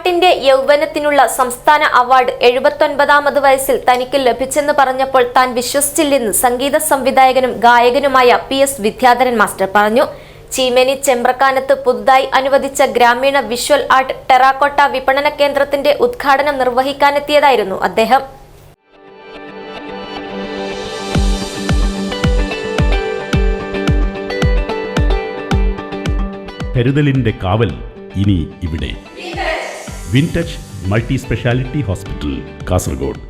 പാട്ടിന്റെ യൗവനത്തിനുള്ള സംസ്ഥാന അവാർഡ് 79ാമത് വയസ്സിൽ തനിക്ക് ലഭിച്ചെന്ന് പറഞ്ഞപ്പോൾ താൻ വിശ്വസിച്ചില്ലെന്ന് സംഗീത സംവിധായകനും ഗായകനുമായ PS വിദ്യാധരൻ മാസ്റ്റർ പറഞ്ഞു. ചീമേനി ചെമ്പ്രക്കാനത്ത് പുതുതായി അനുവദിച്ച ഗ്രാമീണ വിഷ്വൽ ആർട്ട് ടെറാക്കോട്ട വിപണന കേന്ദ്രത്തിന്റെ ഉദ്ഘാടനം നിർവഹിക്കാനെത്തിയതായിരുന്നു അദ്ദേഹം. കരുതലിന്റെ കാവൽ ഇനി ഇവിടെ. വിൻടച്ച് മൾട്ടി സ്പെഷ്യാലിറ്റി ഹോസ്പിറ്റൽ, കാസർഗോഡ്.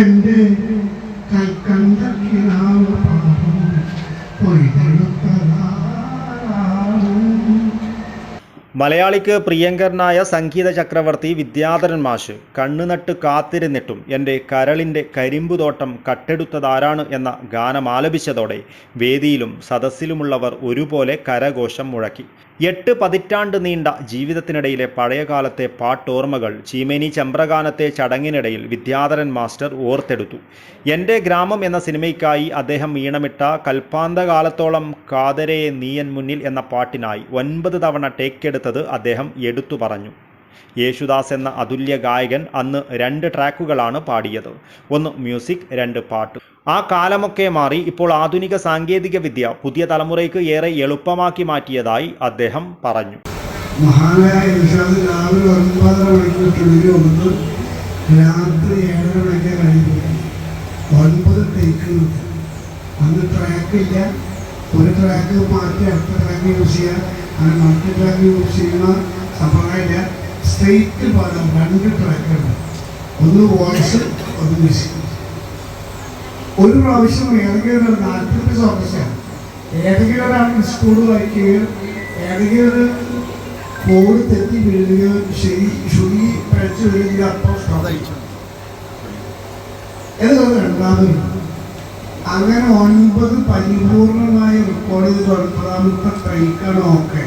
എന്റെ കൽക്കണ്ട കിനാവ് പാപം പൊയ്തെടുത്തതാണ്. മലയാളിക്ക് പ്രിയങ്കരനായ സംഗീത ചക്രവർത്തി വിദ്യാധരൻ മാഷ് കണ്ണുനട്ട് കാത്തിരുന്നിട്ടും എൻ്റെ കരളിൻ്റെ കരിമ്പുതോട്ടം കട്ടെടുത്തതാരാണ് എന്ന ഗാനം ആലപിച്ചതോടെ വേദിയിലും സദസ്സിലുമുള്ളവർ ഒരുപോലെ കരഘോഷം മുഴക്കി. 8 പതിറ്റാണ്ട് നീണ്ട ജീവിതത്തിനിടയിലെ പഴയകാലത്തെ പാട്ടോർമ്മകൾ ചീമേനി ചെമ്പ്രകാനത്തെ ചടങ്ങിനിടയിൽ വിദ്യാധരൻ മാസ്റ്റർ ഓർത്തെടുത്തു. എൻ്റെ ഗ്രാമം എന്ന സിനിമയ്ക്കായി അദ്ദേഹം ഈണമിട്ട കൽപ്പാന്തകാലത്തോളം കാതരേ നീയൻ മുന്നിൽ എന്ന പാട്ടിനായി 9 തവണ ടേക്കെടുത്തത് അദ്ദേഹം എടുത്തു പറഞ്ഞു. യേശുദാസ് എന്ന അതുല്യ ഗായകൻ അന്ന് 2 ട്രാക്കുകളാണ് പാടിയത്. 1 മ്യൂസിക്, 2 പാട്ട്. ആ കാലമൊക്കെ മാറി ഇപ്പോൾ ആധുനിക സാങ്കേതിക വിദ്യ പുതിയ തലമുറയ്ക്ക് ഏറെ എളുപ്പമാക്കി മാറ്റിയതായി അദ്ദേഹം പറഞ്ഞു. മഹാനായ രാവിലെ 9:30 മണിക്ക് ചുരുങ്ങി വന്ന് രാത്രി 7:30 മണിക്ക് കഴിഞ്ഞു. 9 ടേക്ക്. അന്ന് ട്രാക്കില്ല. ഒരു ട്രാക്ക് മാറ്റി അടുത്ത ട്രാക്ക് യൂസ് ചെയ്യുക, അങ്ങനെ മൾട്ടി ട്രാക്ക് യൂസ് ചെയ്യുന്ന സംഭവമില്ല. സ്ട്രെയിറ്റ് പാടാം. 2 ട്രാക്കുണ്ട്. ഒന്ന് വോയിസ്, ഒന്ന് മ്യൂസിക്. ഒരു പ്രാവശ്യം ഏതെങ്കിലും ഒരു 40 ഓർക്കസ്ട്രയാണ് ഏതെങ്കിലും ഒരാൾ സ്കൂൾ വായിക്കുകയോ ഏതെങ്കിലും ഒരു കോഡ് തെറ്റി വീഴുകയോ ശുചി പഴച്ചു വീഴുകയോ അപ്പോൾ രണ്ടാമതുണ്ട്. അങ്ങനെ 9 പരിപൂർണമായി റെക്കോർഡ് ചെയ്ത് 9ാമത്തെ ട്രൈക്കാണ്. ഓക്കെ,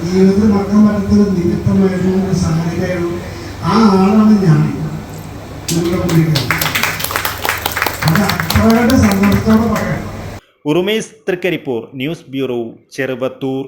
ജീവിതത്തിൽ മക്കം വരത്തിൽ നിമിത്തമായിരുന്നു, ഒരു സാഹചര്യമായിരുന്നു. ആ ആളാണ് ഞാൻ നിങ്ങളുടെ കുടിക്കുന്നത്. ഉറുമേസ് തൃക്കരിപ്പൂർ, ന്യൂസ് ബ്യൂറോ, ചെറുവത്തൂർ.